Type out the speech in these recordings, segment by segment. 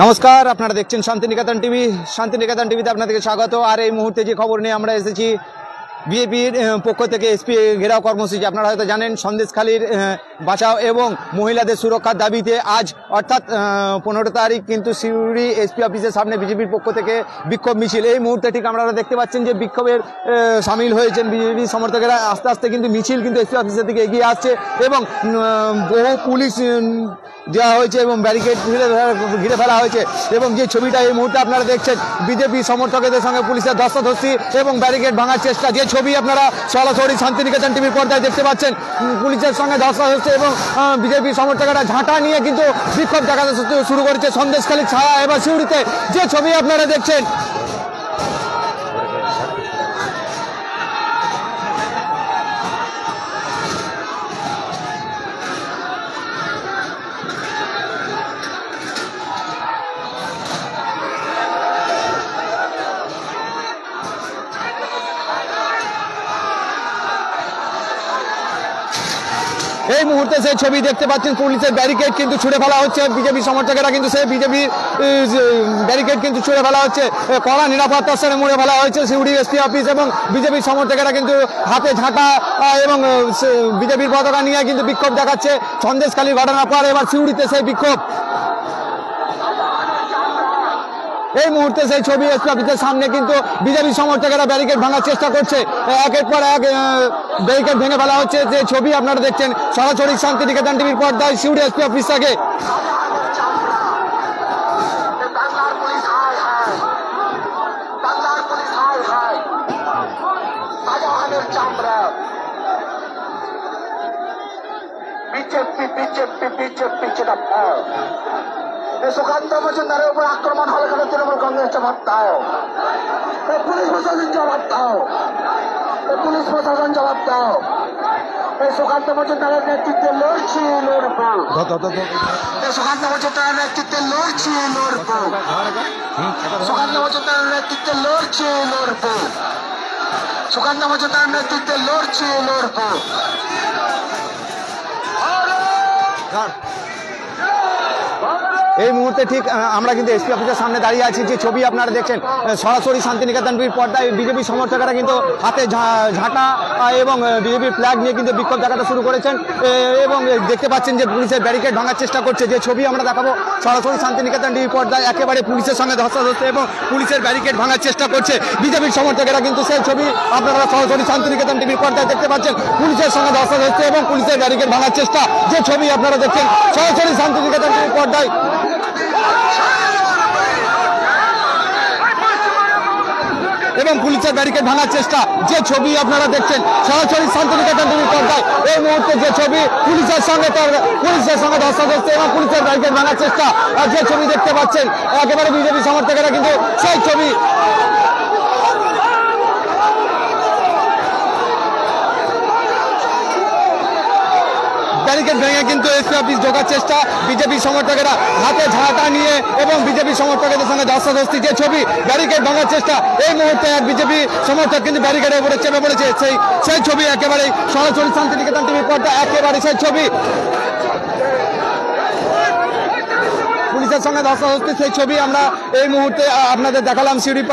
নমস্কার, আপনারা দেখছেন শান্তিনিকেতন টিভি। শান্তিনিকেতন টিভিতে আপনাদেরকে স্বাগত। আর এই মুহূর্তে যে খবর নিয়ে আমরা এসেছি, বিজেপির পক্ষ থেকে এসপি ঘেরাও কর্মসূচি। আপনারা হয়তো জানেন, সন্দেশখালীর বাঁচাও এবং মহিলাদের সুরক্ষার দাবিতে আজ অর্থাৎ 15 তারিখ কিন্তু সিউড়ি এসপি অফিসের সামনে বিজেপির পক্ষ থেকে বিক্ষোভ মিছিল। এই মুহূর্তে ঠিক আপনারা দেখতে পাচ্ছেন যে বিক্ষোভের সামিল হয়েছেন বিজেপি সমর্থকেরা। আস্তে আস্তে কিন্তু মিছিল কিন্তু এসপি অফিসের দিকে এগিয়ে আসছে এবং বহু পুলিশ দেওয়া হয়েছে এবং ব্যারিকেড ঘিরে ফেলা হয়েছে। এবং যে ছবিটা এই মুহূর্তে আপনারা দেখছেন, বিজেপি সমর্থকদের সঙ্গে পুলিশের ধস্তাধস্তি এবং ব্যারিকেড ভাঙার চেষ্টা, যে ছবি আপনারা সরাসরি শান্তিনিকেতন টিভির পর্দায় দেখতে পাচ্ছেন। পুলিশের সঙ্গে ধস্তাধস্তি এবং বিজেপি সমর্থকেরা ঝাঁটা নিয়ে কিন্তু বিক্ষোভ দেখাতে শুরু করেছে সন্দেশখালী, ছাড়া এবার সিউড়িতে যে ছবি আপনারা দেখছেন। এই মুহূর্তে সেই ছবি দেখতে পাচ্ছেন, পুলিশের ব্যারিকেড কিন্তু ছুড়ে ফেলা হচ্ছে। বিজেপি সমর্থকেরা কিন্তু সেই বিজেপির ব্যারিকেড কিন্তু ছুড়ে ফেলা হচ্ছে, কড়া নিরাপত্তার সঙ্গে মুড়ে ফেলা হয়েছে সিউড়ি এসপি অফিস। এবং বিজেপির সমর্থকেরা কিন্তু হাতে ঝাঁটা এবং বিজেপির পতাকা নিয়ে কিন্তু বিক্ষোভ দেখাচ্ছে। সন্দেশখালীর ঘটনার পর এবার সিউড়িতে সেই বিক্ষোভ। এই মুহূর্তে সেই ছবি এসপি অফিসের সামনে কিন্তু বিজেপি সমর্থকেরা ব্যারিকেড ভাঙার চেষ্টা করছে। একের পর এক ব্যারিকেড ভেঙে ফেলা হচ্ছে। যে ছবি আপনারা দেখছেন সরাসরি শান্তিনিকেতন টিভির পর্দায় সিউড়ি এসপি অফিস থেকে। সুকান্ত মজুমদারের উপর আক্রমণ হলে কেন তৃণমূল কংগ্রেস জবাব দাও, পুলিশ প্রশাসন জবাব দাও, পুলিশ প্রশাসন জবাব দাও। এই সুকান্ত মজুমদারের নেতৃত্বে লড়ছি লড়ব, সুকান্ত মজুমদারের নেতৃত্বে লড়ছি লড়ব, সুকান্ত মজুমদারের নেতৃত্বে লড়ছি লড়ব, সুকান্ত মজুমদারের নেতৃত্বে লড়ছি লড়ব। এই মুহূর্তে ঠিক আমরা কিন্তু এসপি অফিসের সামনে দাঁড়িয়ে আছি। যে ছবি আপনারা দেখছেন সরাসরি শান্তিনিকেতন টিভির পর্দায়, বিজেপি সমর্থকেরা কিন্তু হাতে ঝাঁটা এবং বিজেপির ফ্ল্যাগ নিয়ে কিন্তু বিক্ষোভ দেখাতে শুরু করেছেন। এবং দেখতে পাচ্ছেন যে পুলিশের ব্যারিকেড ভাঙার চেষ্টা করছে। যে ছবি আমরা দেখাবো সরাসরি শান্তিনিকেতন টিভির পর্দায়, একেবারে পুলিশের সঙ্গে ধস্তাধস্তি এবং পুলিশের ব্যারিকেড ভাঙার চেষ্টা করছে বিজেপির সমর্থকেরা। কিন্তু সেই ছবি আপনারা সরাসরি শান্তিনিকেতন টিভির পর্দায় দেখতে পাচ্ছেন, পুলিশের সঙ্গে ধস্তাধস্তি এবং পুলিশের ব্যারিকেড ভাঙার চেষ্টা। যে ছবি আপনারা দেখছেন সরাসরি শান্তিনিকেতন টিভির পর্দায়, এবং পুলিশের ব্যারিকেড ভাঙার চেষ্টা। যে ছবি আপনারা দেখছেন সরাসরি শান্তিনিকেতন টিভির পর্দায়, এই মুহূর্তে যে ছবি পুলিশের সঙ্গে ধস্তাধস্তি এবং পুলিশের ব্যারিকেড ভাঙার চেষ্টা। আর যে ছবি দেখতে পাচ্ছেন একেবারে বিজেপি সমর্থকেরা কিন্তু সেই ছবি ব্যারিকেড ভেঙে কিন্তু এসপি অফিস ঢোকার চেষ্টা। বিজেপি সমর্থকেরা হাতে ঝাঁটা নিয়ে এবং বিজেপি সমর্থকদের সঙ্গে ধস্তাধস্তি। যে ছবি ব্যারিকেড ভাঙার চেষ্টা। এই মুহূর্তে এক বিজেপি সমর্থক কিন্তু ব্যারিকেডের উপরে চেপে পড়েছে। সেই ছবি একেবারে সরাসরি শান্তিনিকেতন টিভির পর্দা, একেবারে সেই ছবি পুলিশের সঙ্গে ধস্তাধস্তি। সেই ছবি আমরা এই মুহূর্তে আপনাদের দেখালাম সিউড়ি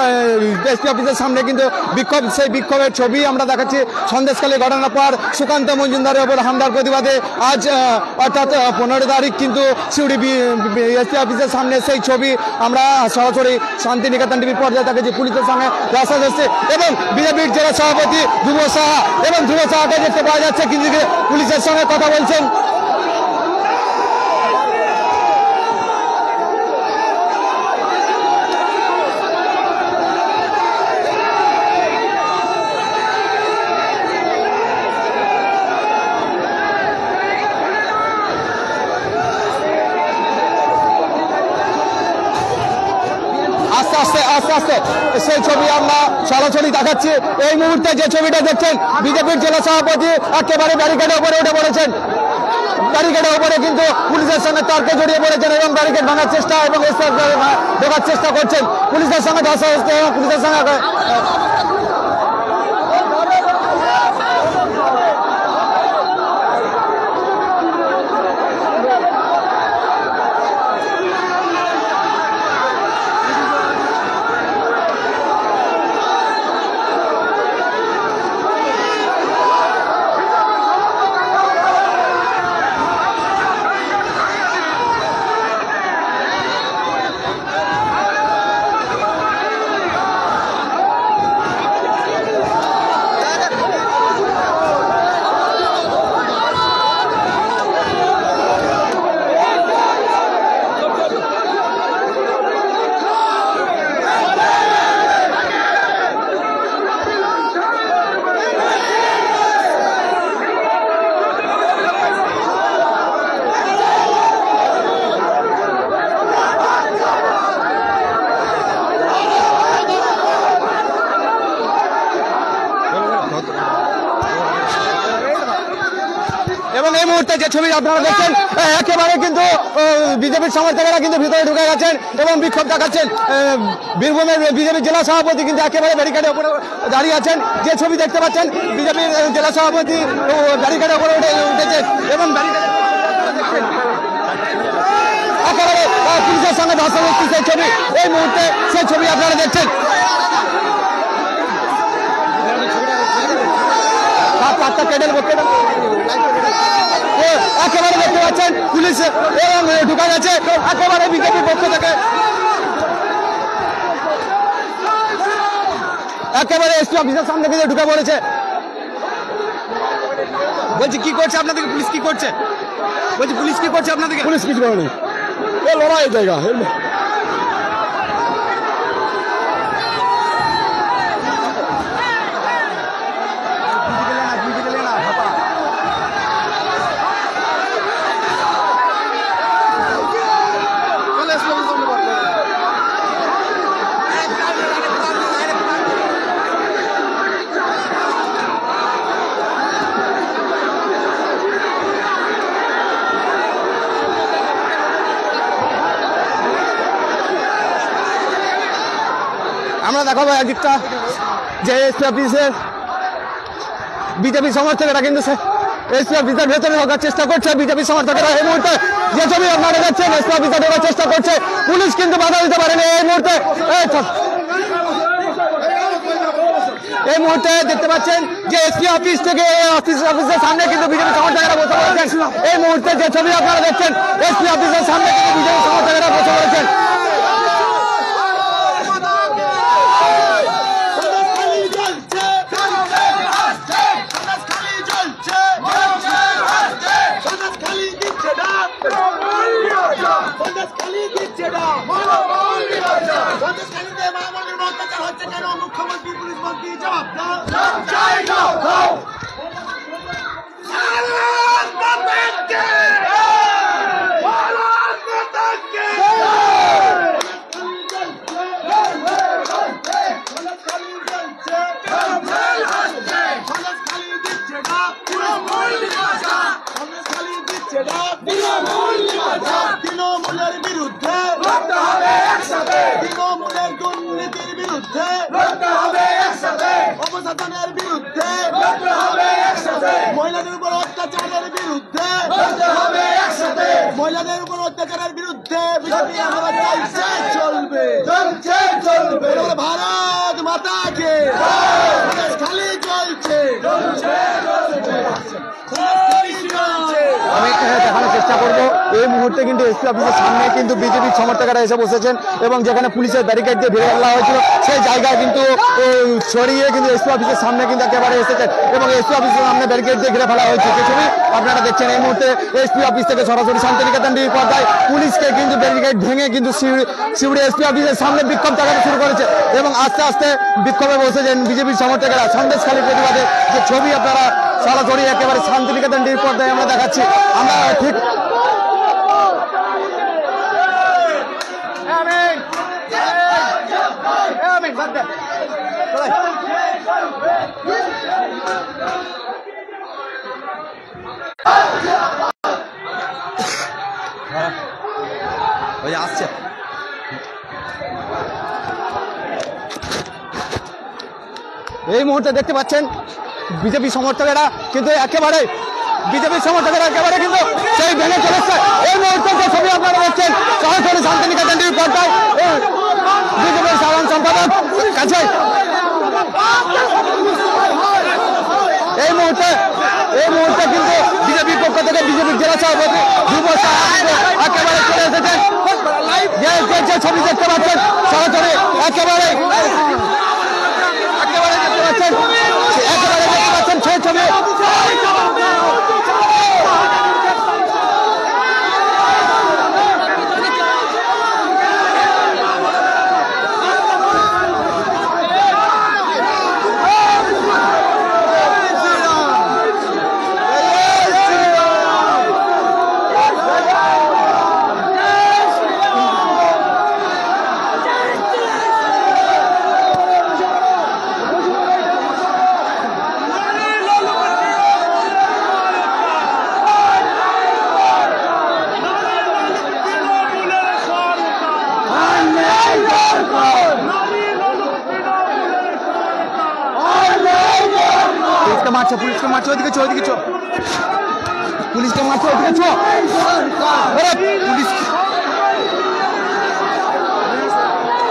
এসপি অফিসের সামনে কিন্তু বিক্ষোভ। সেই বিক্ষোভের ছবি আমরা দেখাচ্ছি। সন্দেশখালী ঘটনার পর সুকান্ত মজুমদারের ওপর হামলার প্রতিবাদে আজ অর্থাৎ 15 তারিখ কিন্তু সিউড়ি এসপি অফিসের সামনে সেই ছবি আমরা সরাসরি শান্তিনিকেতন টিভির পর্যায়ে দেখেছি। পুলিশের সঙ্গে ধস্তাধস্তি এবং বিজেপির জেলা সভাপতি ধ্রুব সাহা, এবং ধ্রুব সাহাকে দেখতে পাওয়া যাচ্ছে কিন্তু পুলিশের সঙ্গে কথা বলছেন। আস্তে আস্তে সেই ছবি আমরা সরাসরি দেখাচ্ছি। এই মুহূর্তে যে ছবিটা দেখছেন, বিজেপির জেলা সভাপতি একেবারে ব্যারিকেডের উপরে উঠে পড়েছেন। ব্যারিকেডের উপরে কিন্তু পুলিশের সঙ্গে তর্কে জড়িয়ে পড়েছেন এবং ব্যারিকেড ভাঙার চেষ্টা এবং ঢোকার চেষ্টা করছেন। পুলিশের সঙ্গে ধস্তাধস্তি এবং পুলিশের সঙ্গে মুহূর্তে যে ছবি আপনারা দেখছেন একেবারে কিন্তু বিজেপির সমর্থকেরা কিন্তু ভিতরে ঢুকে গেছেন এবং বিক্ষোভ দেখাচ্ছেন। বীরভূমের বিজেপির জেলা সভাপতি কিন্তু একেবারে ব্যারিকেডের উপরে দাঁড়িয়ে আছেন। যে ছবি দেখতে পাচ্ছেন বিজেপির জেলা সভাপতি ব্যারিকেডের উপরে উঠেছেন এবং ব্যারিকেডের একেবারে পুলিশের সঙ্গে ধস্তাধস্তি সেই ছবি এই মুহূর্তে সেই ছবি আপনারা দেখছেন। একেবারে দেখতে পাচ্ছেন পুলিশ এবং ঢুকা গেছে একেবারে বিজেপির পক্ষ থেকে একেবারে এসপি অফিসের সামনে কিন্তু ঢুকে পড়েছে। বলছি কি করছে আপনাদেরকে পুলিশ কি করছে? বলছি পুলিশ কি করছে আপনাদেরকে? পুলিশ কিছু করেনি, লড়াই জায়গা আমরা দেখাবো একদিকটা যে এসপি অফিসের বিজেপি সমর্থকেরা কিন্তু এসপি অফিসের ভেতরে ঢোকার চেষ্টা করছে। বিজেপি সমর্থকেরা এই মুহূর্তে যে ছবি আপনারা দেখছেন এসপি অফিসে ঢোকার চেষ্টা করছে, পুলিশ কিন্তু বাধা দিতে পারেনি। এই মুহূর্তে দেখতে পাচ্ছেন যে এসপি অফিস থেকে অফিসের সামনে কিন্তু বিজেপি সমর্থকেরা বসে পড়েছেন। এই মুহূর্তে যে ছবি আপনারা দেখছেন এসপি অফিসের সামনে কিন্তু বিজেপি সমর্থকেরা বসে পড়েছেন। মুখ্যমন্ত্রী পুলিশ মন্ত্রী জবাব তৃণমূলের বিরুদ্ধে তৃণমূলের দুর্নীতির বিরুদ্ধে অপসাধনের বিরুদ্ধে মহিলাদের উপর অত্যাচারের বিরুদ্ধে মহিলাদের উপর অত্যাচারের বিরুদ্ধে বিজেপি আমরা চলবে ভারত মাতাকে খালি চলছে। আমি দেখানোর চেষ্টা করবো এই মুহূর্তে কিন্তু এসপি অফিসের সামনে কিন্তু বিজেপির সমর্থকেরা এসে বসেছেন এবং যেখানে পুলিশের ব্যারিকেড দিয়ে ঘিরে ফেলা হয়েছিল সেই জায়গায় কিন্তু ছড়িয়ে কিন্তু এসপি অফিসের সামনে কিন্তু একেবারে এসেছেন এবং এসপি অফিসের সামনে ব্যারিকেড দিয়ে ঘিরে ফেলা হয়েছে। যে ছবি আপনারা দেখছেন এই মুহূর্তে এসপি অফিস থেকে সরাসরি শান্তিনিকেতন টিভি পর্দায় পুলিশকে কিন্তু ব্যারিকেড ভেঙে কিন্তু শিউড়ি এসপি অফিসের সামনে বিক্ষোভ দেখাতে শুরু করেছে এবং আস্তে আস্তে বিক্ষোভে বসেছেন বিজেপির সমর্থকেরা। সন্দেশখালী প্রতিবাদে যে ছবি আপনারা সরাসরি একেবারে শান্তিনিকেতন টিভি পর্দায় আমরা দেখাচ্ছি। আমরা ঠিক আসছে এই মুহূর্তে দেখতে পাচ্ছেন বিজেপি সমর্থকেরা কিন্তু একেবারে কিন্তু সেই ভেঙে চলেছে। এই মুহূর্তে যে ছবি আপনারা দেখছেন সরাসরি শান্তিনিকেতন টিভি পর্দায় বিজেপির সাধারণ সম্পাদক কাছে এই মুহূর্তে কিন্তু বিজেপির পক্ষ থেকে বিজেপির জেলা সভাপতি একেবারে চলে এসেছেন। যে ছবি দেখতে পাচ্ছেন সরাসরি একেবারে দেখতে পাচ্ছেন সেই ছবি মারছে, পুলিশকে মারছে, ওইদিকে চো, ওইদিকে চো, পুলিশকে মারছে, ওইদিকে চো,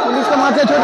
পুলিশকে মারছে, চো।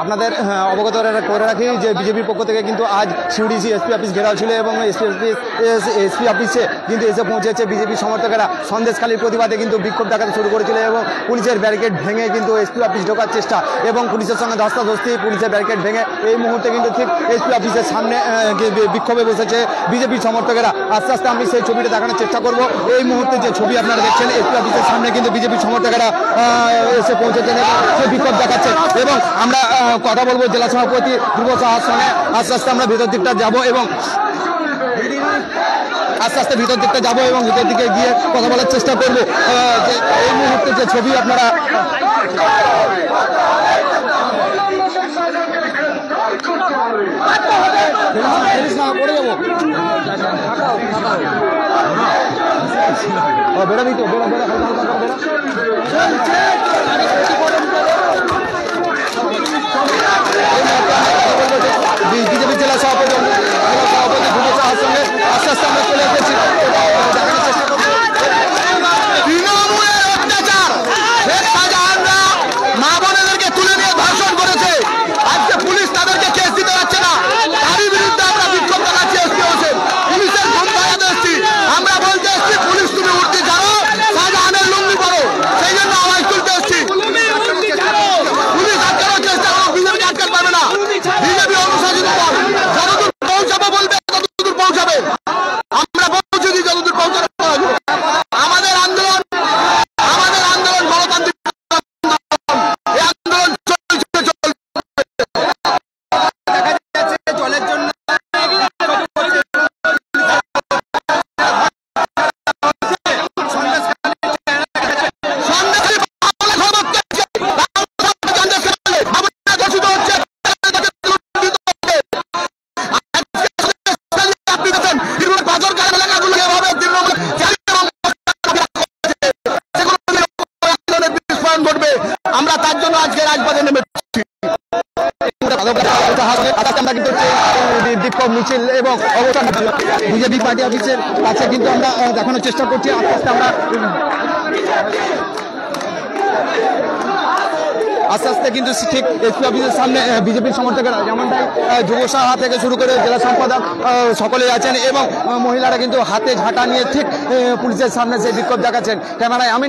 আপনাদের অবগত করে রাখি যে বিজেপির পক্ষ থেকে কিন্তু আজ সিউডিসি এসপি অফিস ঘেরাও ছিল এবং এসপি অফিসে কিন্তু এসে পৌঁছেছে বিজেপি সমর্থকেরা সন্দেশখালীর প্রতিবাদে কিন্তু বিক্ষোভ দেখাতে শুরু করেছিল এবং পুলিশের ব্যারিকেড ভেঙে কিন্তু এসপি অফিস ঢোকার চেষ্টা এবং পুলিশের সঙ্গে ধস্তাধস্তি, পুলিশের ব্যারিকেড ভেঙে এই মুহূর্তে কিন্তু ঠিক এসপি অফিসের সামনে বিক্ষোভে বসেছে বিজেপির সমর্থকেরা। আস্তে আস্তে আমি সেই ছবিটা দেখানোর চেষ্টা করব। এই মুহূর্তে যে ছবি আপনারা দেখছেন, এসপি অফিসের সামনে কিন্তু বিজেপির সমর্থকেরা এসে পৌঁছেছেন এবং সে বিক্ষোভ দেখাচ্ছেন এবং আমরা কথা বলবো জেলা সভাপতি ধ্রুব সাহার সঙ্গে। আস্তে আস্তে আমরা ভিতর দিকটা যাবো এবং ভিতর দিকে গিয়ে কথা বলার চেষ্টা করবো। যে এই মুহূর্তে যে ছবি আপনারা বেড়াবি তো বিজেপি জেলা সভাপতি ধ্রুব সাহার সঙ্গে আস্তে আস্তে আমরা চলে এসেছি। দেখানোর চেষ্টা করবো তৃণমূলের অত্যাচার, শেখ শাহজাহানরা মা বোনেদেরকে তুলে নিয়ে ধর্ষণ করেছে, আজকে পুলিশ তাদেরকে কেস দিতে পারছে না, তারই বিরুদ্ধে আমরা বিক্ষোভ দেখাচ্ছি। এসপি হোসেন পুলিশের ঘুম ভাঙাতে এসছি, আমরা বলতে এসছি পুলিশ তুমি উঠতে ছাড়ো, শাহজাহানের লুঙ্গি পড়ো, সেই জন্য আওয়াজ তুলতে এসছি। পুলিশ আটকানোর চেষ্টা করো, বিজেপি আটকাতে পারবে না, বিজেপি অনুশাসিত দল, যতদূর পৌঁছাবো বলবে ততদূর পৌঁছাবে, আমরা পৌঁছে দিই যতদূর পৌঁছানো। আমাদের আন্দোলন গণতান্ত্রিক এই আন্দোলন জলের জন্য আমরা তার জন্য আজকে রাজপথে নেমেছি। আমরা কিন্তু বিক্ষোভ মিছিল এবং অবস্থান বিজেপি পার্টি অফিসের কাছে কিন্তু আমরা দেখানোর চেষ্টা করছি। আস্তে আস্তে কিন্তু ঠিক এসপি অফিসের সামনে বিজেপির সমর্থকেরা যেমনটাই যুব সাহা থেকে শুরু করে জেলা সম্পাদক সকলেই আছেন এবং মহিলারা কিন্তু হাতে ঝাঁটা নিয়ে ঠিক পুলিশের সামনে সেই বিক্ষোভ দেখাচ্ছেন। ক্যামেরায় আমি